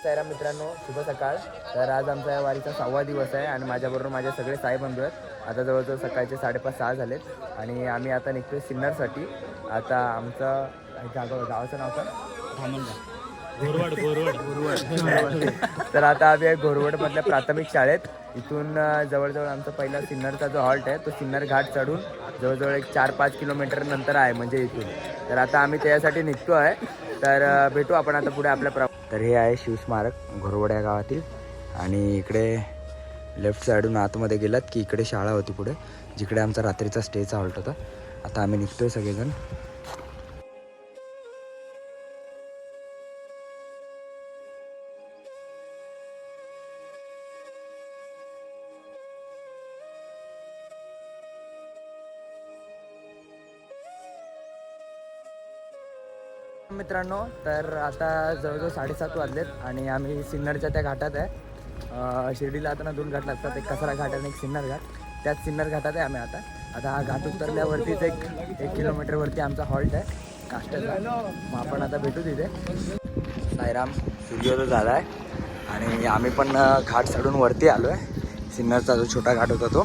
सायराम मित्रांनो, शुभ सकाळ. तर आज आमचा या वारीचा 6वा दिवस आहे आणि माझ्याबरोबर माझे सगळे साई बंधू आहेत. आता जवळजवळ सकाळचे 5:30-6 झालेत आणि आम्ही आता निघतोय सिन्नरसाठी. आता आमचं गावाचं नाव काय? घोरवड. तर आता आम्ही आहे घोरवडमधल्या प्राथमिक शाळेत. इथून जवळजवळ आमचा पहिला सिन्नरचा जो हॉल्ट आहे तो सिन्नर घाट चढून जवळजवळ एक 4-5 किलोमीटर नंतर आहे म्हणजे इथून. तर आता आम्ही त्यासाठी निघतो आहे. तर भेटू आपण आता पुढे आपल्या तर हे आहे शिवस्मारक घोरवड या गावातील आणि इकडे लेफ्ट साईडून आतमध्ये गेलात की इकडे शाळा होती पुढे, जिकडे आमचा रात्रीचा स्टेचा हॉल्ट होता. आता आम्ही निघतोय सगळेजण. मित्रांनो, तर आता जवळजवळ 7:30 वाजलेत आणि आम्ही सिन्नरच्या त्या घाटात आहे. शिर्डीला आता 2 घाट लागतात, एक कसारा घाट आणि एक सिन्नर घाट. त्याच सिन्नर घाटात आहे आम्ही आता हा घाट उतरल्यावरतीच एक किलोमीटरवरती आमचा हॉल्ट आहे नाश्त्याचा. मग आपण आता भेटू तिथे. साईराम, सूर्योदय झाला आहे आणि आम्ही पण घाट चढून वरती आलो आहे. सिन्नरचा जो छोटा घाट होता तो.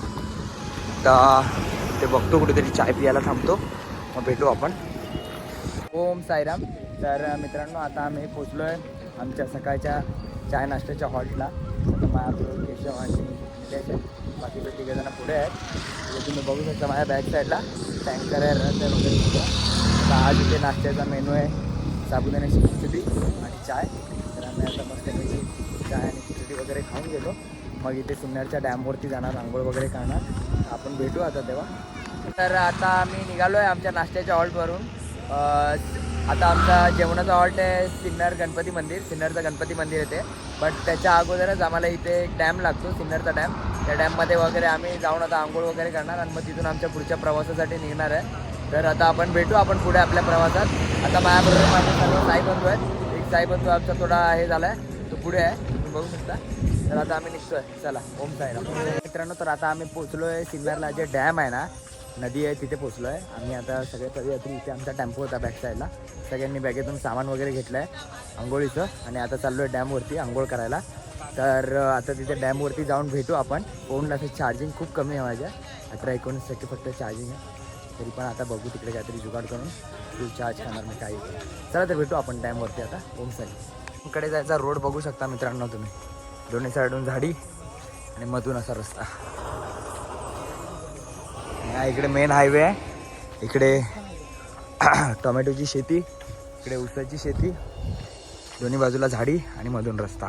तर ते बघतो कुठेतरी चाय पियाला थांबतो, मग भेटू आपण. ओम साईराम. तर मित्रांनो, आता आम्ही पोचलो आहे आमच्या सकाळच्या चाय नाश्त्याच्या हॉल्टला. आता माझ्या केशव आणि निलेश आहे, बाकीचे 3 जण पुढे आहेत. तर तुम्ही बघू शकता माझ्या बॅक साईडला टँकर आहे, रन आहे वगैरे सगळं. तर आज इथे नाश्त्याचा मेनू आहे साबुदाण्याची खिचडी आणि चाय. तर आम्ही आता मस्तपैकी चाय आणि खिचडी वगैरे खाऊन गेलो. मग इथे सिन्नरच्या डॅमवरती जाणार, आंघोळ वगैरे करणार. आपण भेटू आता तेव्हा. तर आता आम्ही निघालो आहे आमच्या नाश्त्याच्या हॉल्टवरून. आता आमचा जेवणाचा हॉल्ट आहे सिन्नर गणपती मंदिर. सिन्नरचं गणपती मंदिर येते, बट त्याच्या अगोदरच आम्हाला इथे एक डॅम लागतो, सिन्नरचा डॅम. त्या डॅममध्ये वगैरे आम्ही जाऊन आता आंघोळ वगैरे करणार आणि मग तिथून आमच्या पुढच्या प्रवासासाठी निघणार आहे. तर आता आपण भेटू आपण पुढे आपल्या प्रवासात. आता माझ्याबरोबर माझे सर्व साई बंधू आहेत. एक साई बंधू आमचा थोडा हे झाला आहे, तो पुढे आहे, तुम्ही बघू शकता. तर आता आम्ही निघतोय. चला, ओम साईराम. मित्रांनो, तर आता आम्ही पोचलो आहे सिन्नरला. जे डॅम आहे ना, नदी आहे, तिथे पोचलो आहे आम्ही. आता सगळे पदयात्री इथे आमचा टेम्पो होता बॅक साईडला. सगळ्यांनी बॅगेतून सामान वगैरे घेतलं आहे आंघोळीचं आणि आता चाललो आहे डॅमवरती आंघोळ करायला. तर आता तिथे डॅमवरती जाऊन भेटू आपण. फोनला चार्जिंग खूप कमी आहे माझ्या, 18-19% फक्त चार्जिंग आहे. तरी पण आता बघू तिकडे काहीतरी जुगाड करून फुल चार्ज करणार मी काही. चला तर भेटू आपण डॅमवरती आता. ओम साई. इकडे जायचा रोड बघू शकता मित्रांनो तुम्ही. दोन्ही साईडून झाडी आणि मधून असा रस्ता. इकडे मेन हायवे आहे. इकडे टोमॅटोची शेती, इकडे ऊसाची शेती, दोन्ही बाजूला झाडी आणि मधून रस्ता.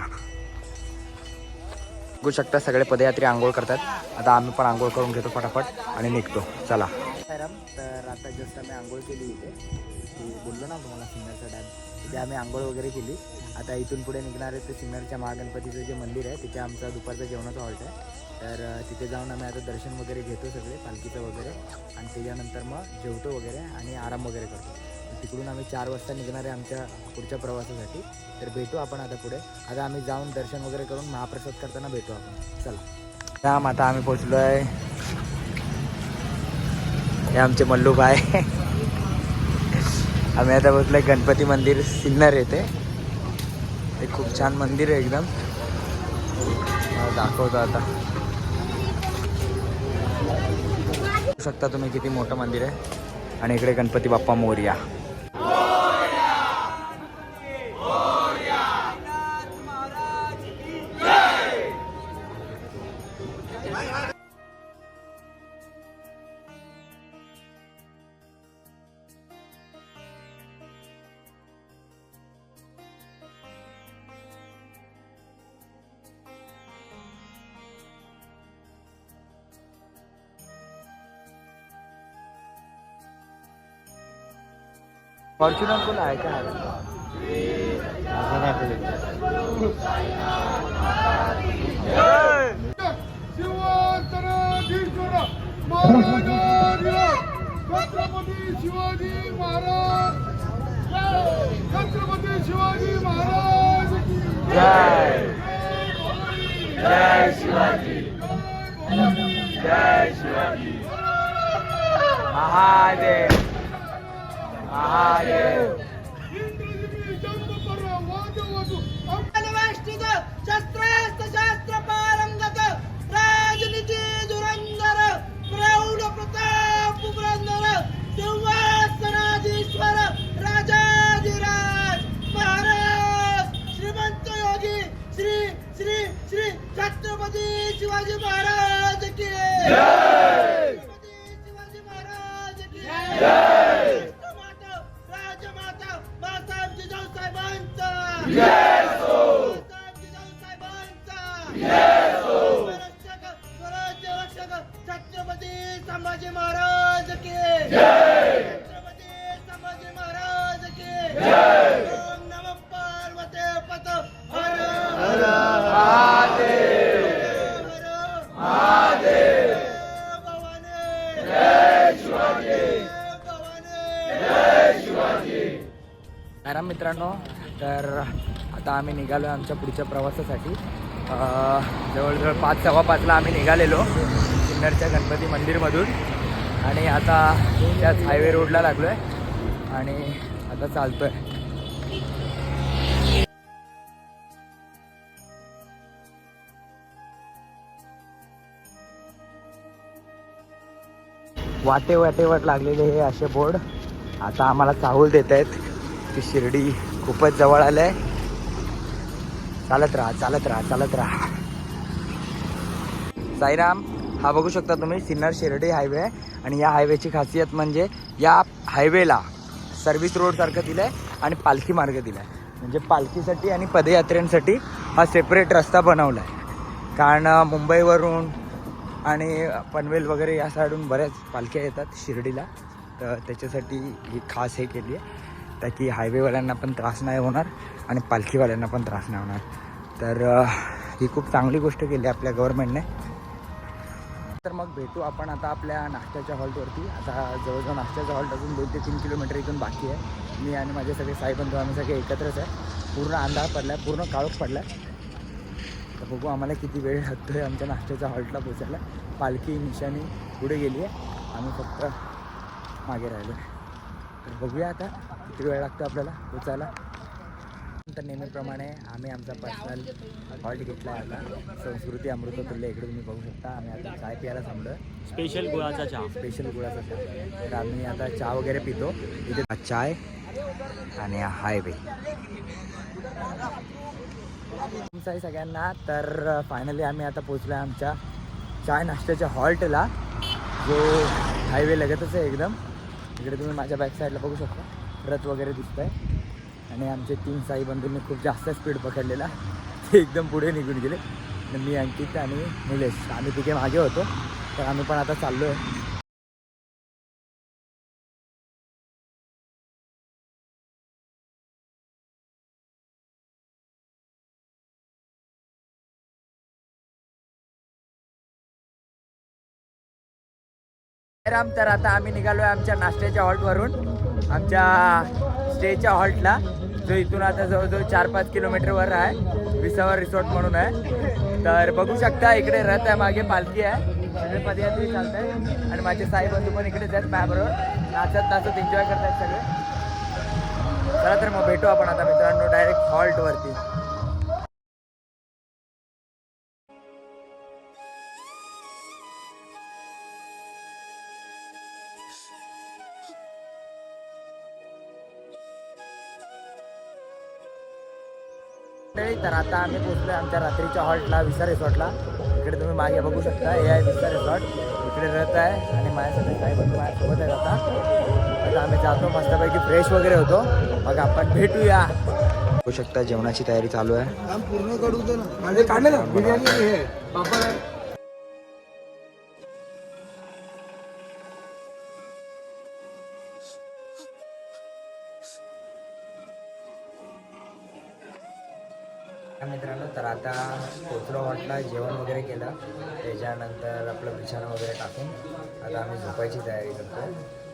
बघू शकता सगळे पदयात्री आंघोळ करतात. आता आम्ही पण आंघोळ करून घेतो फटाफट आणि निघतो. चला. तर आता जस्ट आम्ही आंघोळ केली इथे, बोललो ना तुम्हाला सिन्नरचा डॅम, तिथे आम्ही आंघोळ वगैरे केली. आता इथून पुढे निघणार आहे ते सिन्नरच्या महागणपतीचं जे मंदिर आहे, तिथे आमचा दुपारचा जेवणाचा हॉल्ट आहे. तर तिथे जाऊन आम्ही आता दर्शन वगैरे घेतो सगळे पालखीचं वगैरे आणि त्याच्यानंतर मग जेवतो वगैरे आणि आराम वगैरे करतो. तिकडून आम्ही 4 वाजता निघणार आहे आमच्या पुढच्या प्रवासासाठी. तर भेटू आपण आता पुढे. आता आम्ही जाऊन दर्शन वगैरे करून महाप्रसाद करताना भेटू आपण. चला. राम, आता आम्ही पोचलो आहे. हे आमचे मल्लूबाई. आम्ही आता पोचलो आहे गणपती मंदिर सिन्नर येथे. ते खूप छान मंदिर आहे एकदम. दाखवतो आता. बघू शकता तुम्ही किती मोठं मंदिर आहे आणि इकडे गणपती बाप्पा मोरया. फॉर्च्युनर कोण आहे का? छत्रपती शिवाजी महाराज, छत्रपती शिवाजी महाराज, जय जय शिवाजी, जय शिवाजी. महादेव महादेव. शिवाजी महाराज की छत्रपती शिवाजी महाराज की राष्ट्रमाता राजमाता बाळासाहेब जिजाऊसाहेबांचा बाळासाहेब जिजाऊसाहेबांचा स्वरक्षक स्वराज्य रक्षक छत्रपती संभाजी महाराज की छत्रपती संभाजी महाराज की ओम नमः पार्वती पत हर हर महादेव भवानी जय शिवाजी भवानी जय शिवाजी. आराम मित्रांनो, तर आता आम्ही निघालो आमच्या पुढच्या प्रवासासाठी. जवळजवळ 5:15 आम्ही निघालेलो सिन्नरच्या गणपती मंदिरमधून आणि आता त्याच हायवे रोडला लागलो आहे आणि आता चालतो आहे. वाटेवर लागलेले हे असे बोर्ड आता आम्हाला चाहूल देत आहेत की शिर्डी खूपच जवळ आलंय. चालत राहा. साईराम, हा बघू शकता तुम्ही सिन्नर शिर्डी हायवे आहे आणि या हायवेची खासियत म्हणजे या हायवेला सर्व्हिस रोड सारखं दिलंय आणि पालखी मार्ग दिलाय. म्हणजे पालखीसाठी आणि पदयात्रेंसाठी हा सेपरेट रस्ता बनवला आहे. कारण मुंबईवरून आणि पनवेल वगैरे या साईडून बऱ्याच पालख्या येतात शिर्डीला, तर त्याच्यासाठी ही खास हे केली आहे ताकी हायवेवाल्यांना पण त्रास नाही होणार आणि पालखीवाल्यांना पण त्रास नाही होणार. तर ही खूप चांगली गोष्ट केली आपल्या गव्हर्नमेंटने. तर मग भेटू आपण आता आपल्या नाश्त्याच्या हॉल्टवरती. आता जवळजवळ नाश्त्याचा हॉल्ट अजून 2 ते 3 किलोमीटर इथून बाकी आहे. मी आणि माझे सगळे साईबंधू आम्ही सगळे एकत्रच आहे. पूर्ण अंधार पडला आहे, पूर्ण काळोख पडला आहे. तर बघू आम्हाला किती वेळ लागतो आहे आमच्या नाश्त्याच्या हॉल्टला पोचायला. पालखी निशाणी पुढे गेली आहे, आम्ही फक्त मागे राहिलो आहे. तर बघूया आता किती वेळ लागतो आपल्याला पोचायला. तर नेहमीप्रमाणे आम्ही आमचा पर्सनल हॉल्ट घेतला आहे आता संस्कृती अमृततुल्य. इकडे तुम्ही बघू शकता आम्ही आता चाय प्यायला थांबलो आहे. स्पेशल गुळाचा चहा. तर आम्ही आता चहा वगैरे पितो इथे. चाय आणि हायवे तुमचं आहे सगळ्यांना. तर फायनली आम्ही आता पोचलो आहे आमच्या चाय नाश्त्याच्या हॉल्टला, जो हायवे लगतच आहे एकदम. इकडे तुम्ही माझ्या बॅक साईडला बघू शकता रथ वगैरे दिसत आहे आणि आमचे 3 साई बंधूंनी खूप जास्त स्पीड पकडलेला, ते एकदम पुढे निघून गेले. मी, अंकित आणि निलेश आम्ही तिथे मागे होतो. तर आम्ही पण आता चाललो आहे. राम, तर आता आम्ही निघालो आहे आमच्या नाश्त्याच्या हॉल्टवरून आमच्या स्टेच्या हॉल्टला, जो इथून आता जवळजवळ 4-5 किलोमीटरवर आहे. विसावर रिसॉर्ट म्हणून आहे. तर बघू शकता इकडे रथ आहे, मागे पालखी आहे, सगळे पदयात्री चालत आहे आणि माझे साई बंधू पण इकडेच आहेत माझ्याबरोबर. नाचत एन्जॉय करतात सगळे. चला तर मग भेटू आपण आता मित्रांनो डायरेक्ट हॉल्टवरती. तर आता आम्ही पोहोचलो आमच्या रात्रीच्या हॉल्टला, विसा रिसॉर्टला. इकडे तुम्ही मागे बघू शकता हे आहे विसा रिसॉर्ट. इकडे रथ आहे आणि माझ्यासाठी काही बंधू माझ्यासोबत आहेत. आता आम्ही जातो, मस्तपैकी फ्रेश वगैरे होतो, मग आपण भेटूया. बघू शकता जेवणाची तयारी चालू आहे. पूर्ण करू दे ना, माझे काढले ना बिर्याणी हे पापड आहे. मित्रांनो, तर आता पोचलो हॉटला, जेवण वगैरे केलं, त्याच्यानंतर आपलं बिछाना वगैरे टाकून आता आम्ही झोपायची तयारी करतो.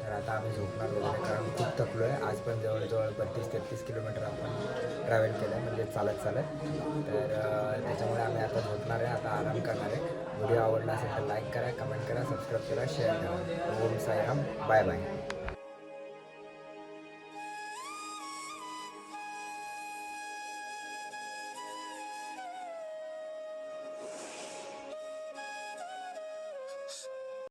तर आता आम्ही झोपणार वगैरे कारण खूप थकलो आहे. आज पण जवळजवळ 32-33 किलोमीटर आपण ट्रॅव्हल केलं आहे, म्हणजे चालत. तर त्याच्यामुळे आम्ही आता झोपणार आहे, आता आराम करणार आहे. व्हिडिओ आवडला असेल तर लाईक करा, कमेंट करा, सबस्क्राईब करा, शेअर करा. Om Sairam, bye bye.